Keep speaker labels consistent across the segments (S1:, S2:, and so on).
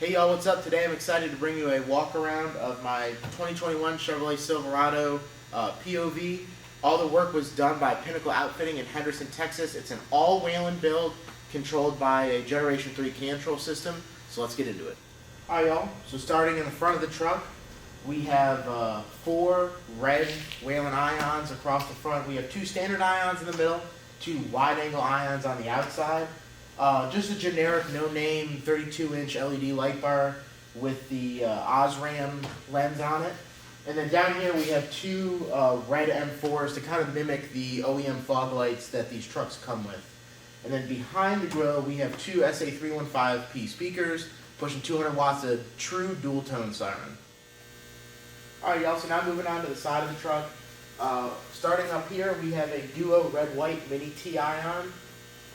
S1: Hey y'all, what's up? Today I'm excited to bring you a walk around of my 2021 Chevrolet Silverado POV. All the work was done by Pinnacle Outfitting in Henderson, Texas. It's an all Whelen build controlled by a Generation 3 control system. So let's get into it. Alright y'all, so starting in the front of the truck, we have 4 red Whelen ions across the front. We have 2 standard ions in the middle, 2 wide angle ions on the outside. Just a generic no-name 32-inch LED light bar with the Osram lens on it. And then down here we have 2 red M4s to kind of mimic the OEM fog lights that these trucks come with. And then behind the grille we have 2 SA315P speakers pushing 200 watts of true dual-tone siren. Alright y'all, so now moving on to the side of the truck. Starting up here we have a Duo red-white mini T-ion.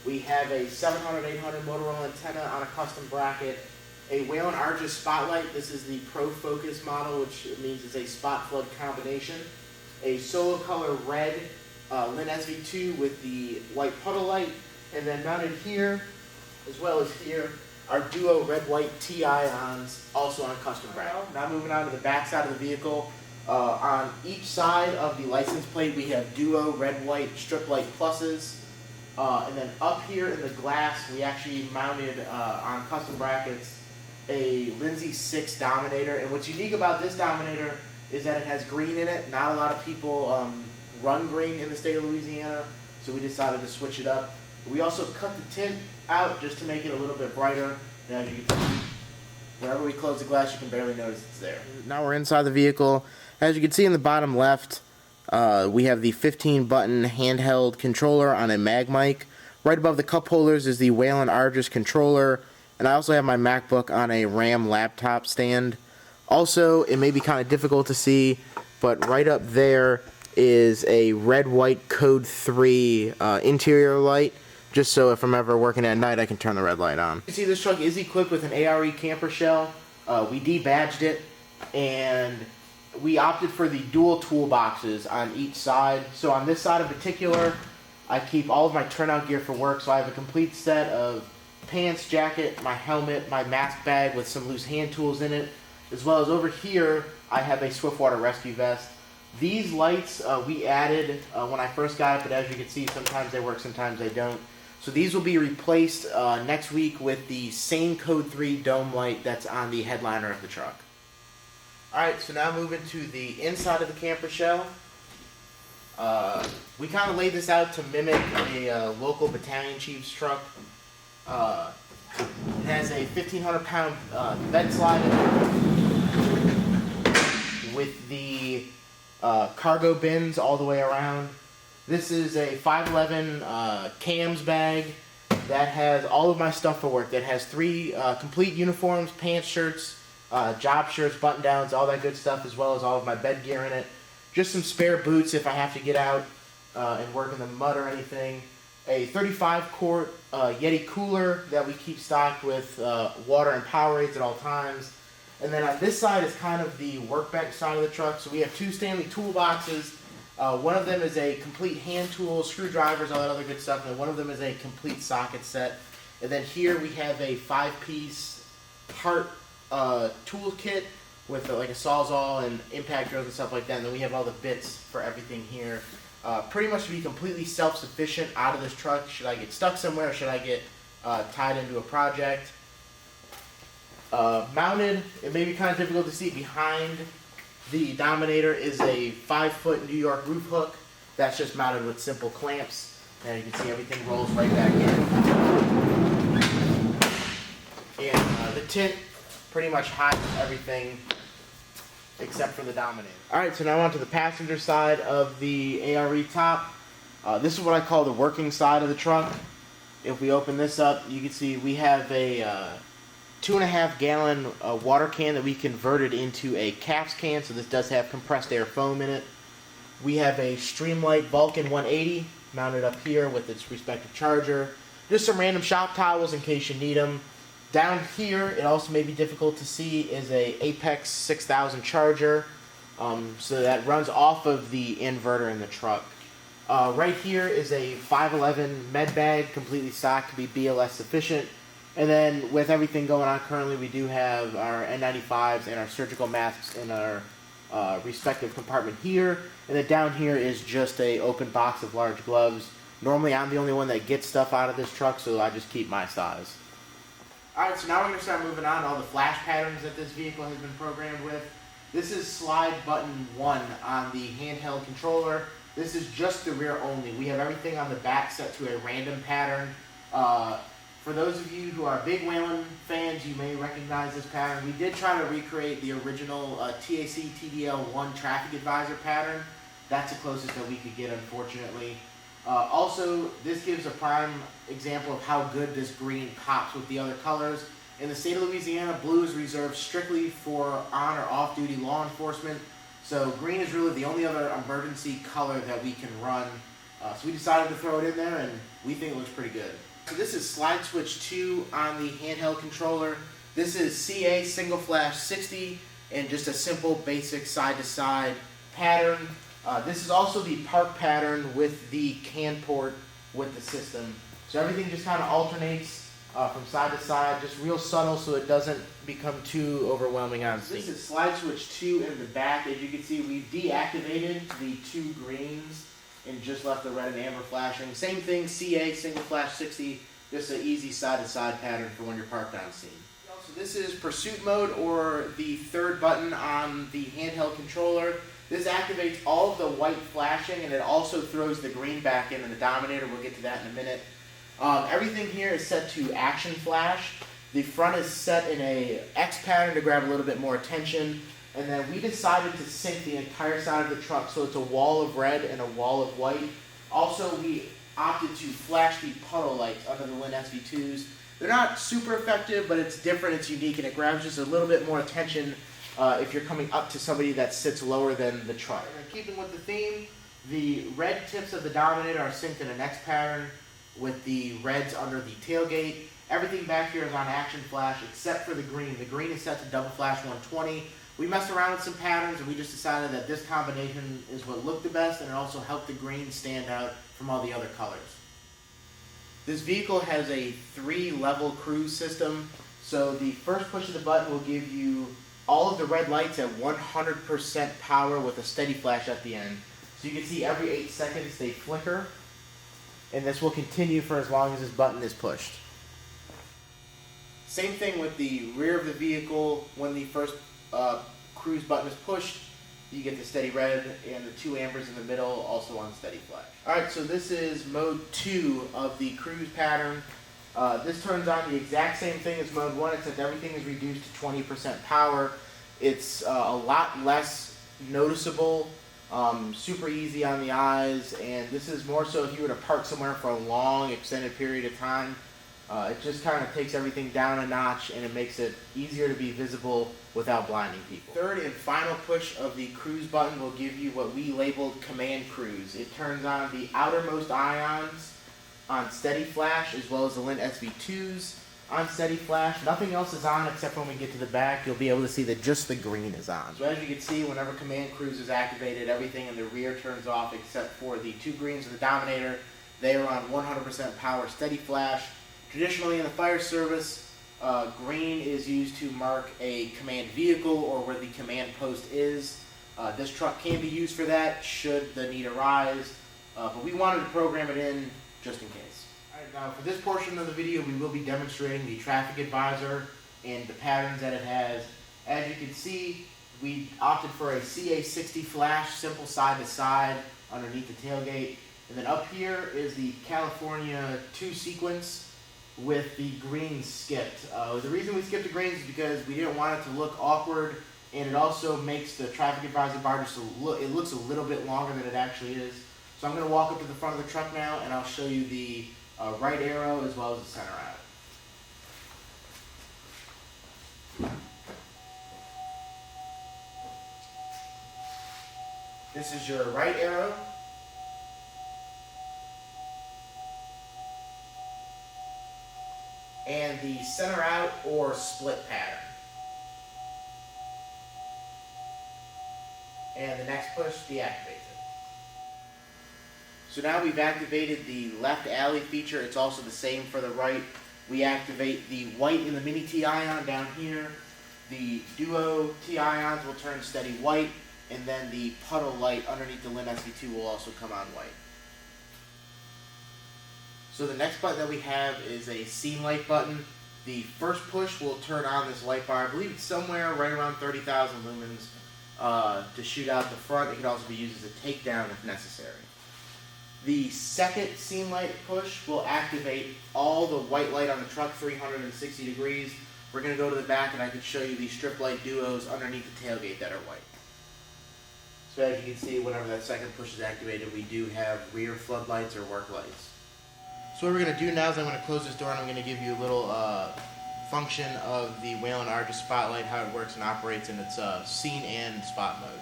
S1: We have a 700-800 Motorola antenna on a custom bracket, a Whelen Argus spotlight. This is the Pro Focus model, which means it's a spot flood combination. A solo color red Lin SV2 with the white puddle light, and then mounted here, as well as here, our Duo red-white T-ions, also on a custom bracket. Now moving on to the back side of the vehicle. On each side of the license plate, we have Duo red-white strip light pluses. And then up here in the glass, we actually mounted on custom brackets a Lindsay 6 Dominator. And what's unique about this Dominator is that it has green in it. Not a lot of people run green in the state of Louisiana, so we decided to switch it up. We also cut the tint out just to make it a little bit brighter. And as you can see, whenever we close the glass, you can barely notice it's there. Now we're inside the vehicle. As you can see in the bottom left, we have the 15-button handheld controller on a mag mic. Right above the cup holders is the Whelen Argus controller, and I also have my MacBook on a RAM laptop stand. Also, it may be kind of difficult to see, but right up there is a red-white Code 3 interior light, just so if I'm ever working at night, I can turn the red light on. You see this truck is equipped with an ARE camper shell. We debadged it, and we opted for the dual toolboxes on each side. So on this side in particular, I keep all of my turnout gear for work. So I have a complete set of pants, jacket, my helmet, my mask bag with some loose hand tools in it, as well as over here, I have a Swiftwater rescue vest. These lights we added when I first got it, but as you can see, sometimes they work, sometimes they don't. So these will be replaced next week with the same Code 3 dome light that's on the headliner of the truck. Alright, so now moving to the inside of the camper shell. We kind of laid this out to mimic a local battalion chief's truck. It has a 1,500-pound bed slide in it with the cargo bins all the way around. This is a 511 cams bag that has all of my stuff for work. That has 3 complete uniforms, pants, shirts, job shirts, button downs, all that good stuff, as well as all of my bed gear in it. Just some spare boots if I have to get out and work in the mud or anything. A 35-quart Yeti cooler that we keep stocked with water and Powerades at all times. And then on this side is kind of the workbench side of the truck. So we have 2 Stanley toolboxes. One of them is a complete hand tool, screwdrivers, all that other good stuff. And one of them is a complete socket set. And then here we have a 5-piece part toolkit with like a sawzall and impact drills and stuff like that, and then we have all the bits for everything here. Pretty much to be completely self-sufficient out of this truck. Should I get stuck somewhere, or should I get tied into a project? Mounted, it may be kind of difficult to see, behind the Dominator is a 5-foot New York roof hook that's just mounted with simple clamps, and you can see everything rolls right back in. And the tint pretty much hides everything except for the Dominator. Alright, so now on to the passenger side of the ARE top. This is what I call the working side of the truck. If we open this up, you can see we have a 2.5-gallon water can that we converted into a caps can, so this does have compressed air foam in it. We have a Streamlight Vulcan 180 mounted up here with its respective charger. Just some random shop towels in case you need them. Down here, it also may be difficult to see, is a Apex 6000 charger. So that runs off of the inverter in the truck. Right here is a 511 med bag, completely stocked to be BLS sufficient. And then with everything going on currently, we do have our N95s and our surgical masks in our respective compartment here. And then down here is just a open box of large gloves. Normally I'm the only one that gets stuff out of this truck, so I just keep my size. Alright, so now we're going to start moving on to all the flash patterns that this vehicle has been programmed with. This is slide button 1 on the handheld controller. This is just the rear only. We have everything on the back set to a random pattern. For those of you who are big Whelen fans, you may recognize this pattern. We did try to recreate the original TAC TDL1 traffic advisor pattern. That's the closest that we could get, unfortunately. Also, this gives a prime example of how good this green pops with the other colors. In the state of Louisiana, blue is reserved strictly for on or off-duty law enforcement. So green is really the only other emergency color that we can run. So we decided to throw it in there, and we think it looks pretty good. So this is slide switch 2 on the handheld controller. This is CA single flash 60 and just a simple basic side-to-side pattern. This is also the park pattern with the CAN port with the system. So everything just kind of alternates from side to side, just real subtle so it doesn't become too overwhelming on scene. This is slide switch 2 in the back. As you can see, we deactivated the 2 greens and just left the red and amber flashing. Same thing, CA single flash 60, just an easy side to side pattern for when you're parked on scene. So this is pursuit mode, or the third button on the handheld controller. This activates all of the white flashing, and it also throws the green back into the Dominator. We'll get to that in a minute. Everything here is set to action flash. The front is set in a X pattern to grab a little bit more attention. And then we decided to sync the entire side of the truck so it's a wall of red and a wall of white. Also, we opted to flash the puddle lights under the Lynn SV2s. They're not super effective, but it's different, it's unique, and it grabs just a little bit more attention if you're coming up to somebody that sits lower than the truck. And keeping with the theme, the red tips of the Dominator are synced in an X pattern with the reds under the tailgate. Everything back here is on action flash except for the green. The green is set to double flash 120. We messed around with some patterns and we just decided that this combination is what looked the best, and it also helped the green stand out from all the other colors. This vehicle has a 3-level cruise system. So the first push of the button will give you all of the red lights at 100% power with a steady flash at the end. So you can see every 8 seconds they flicker, and this will continue for as long as this button is pushed. Same thing with the rear of the vehicle. When the first cruise button is pushed, you get the steady red, and the 2 ambers in the middle also on steady flash. Alright, so this is mode 2 of the cruise pattern. This turns on the exact same thing as mode 1, except everything is reduced to 20% power. It's a lot less noticeable, super easy on the eyes, and this is more so if you were to park somewhere for a long extended period of time. It just kind of takes everything down a notch, and it makes it easier to be visible without blinding people. Third and final push of the cruise button will give you what we labeled command cruise. It turns on the outermost ions on steady flash, as well as the Lynn SV2s on steady flash. Nothing else is on except when we get to the back, you'll be able to see that just the green is on. So as you can see, whenever command cruise is activated, everything in the rear turns off except for the 2 greens of the Dominator. They are on 100% power steady flash. Traditionally in the fire service, green is used to mark a command vehicle or where the command post is. This truck can be used for that should the need arise, but we wanted to program it in just in case. Alright, now for this portion of the video, we will be demonstrating the traffic advisor and the patterns that it has. As you can see, we opted for a CA60 flash, simple side to side underneath the tailgate. And then up here is the California 2 sequence with the green skipped. The reason we skipped the greens is because we didn't want it to look awkward, and it also makes the traffic advisor bar just it looks a little bit longer than it actually is. So I'm going to walk up to the front of the truck now, and I'll show you the right arrow as well as the center out. This is your right arrow. And the center out or split pattern. And the next push deactivates it. So now we've activated the left alley feature. It's also the same for the right. We activate the white in the mini T-ion down here. The duo T-ions will turn steady white, and then the puddle light underneath the Lin SV2 will also come on white. So the next button that we have is a scene light button. The first push will turn on this light bar. I believe it's somewhere right around 30,000 lumens to shoot out the front. It can also be used as a takedown if necessary. The second scene light push will activate all the white light on the truck 360 degrees. We're going to go to the back and I can show you the strip light duos underneath the tailgate that are white. So as you can see, whenever that second push is activated, we do have rear floodlights or work lights. So what we're going to do now is I'm going to close this door and I'm going to give you a little function of the Whelen Argus spotlight, how it works and operates in its scene and spot mode.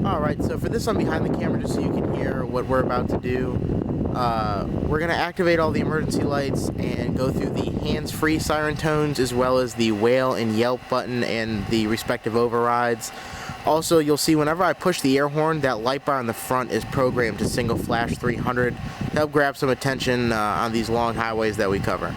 S1: Alright, so for this one behind the camera, just so you can hear what we're about to do, we're going to activate all the emergency lights and go through the hands-free siren tones as well as the whale and yelp button and the respective overrides. Also, you'll see whenever I push the air horn, that light bar on the front is programmed to single flash 300 to help grab some attention on these long highways that we cover.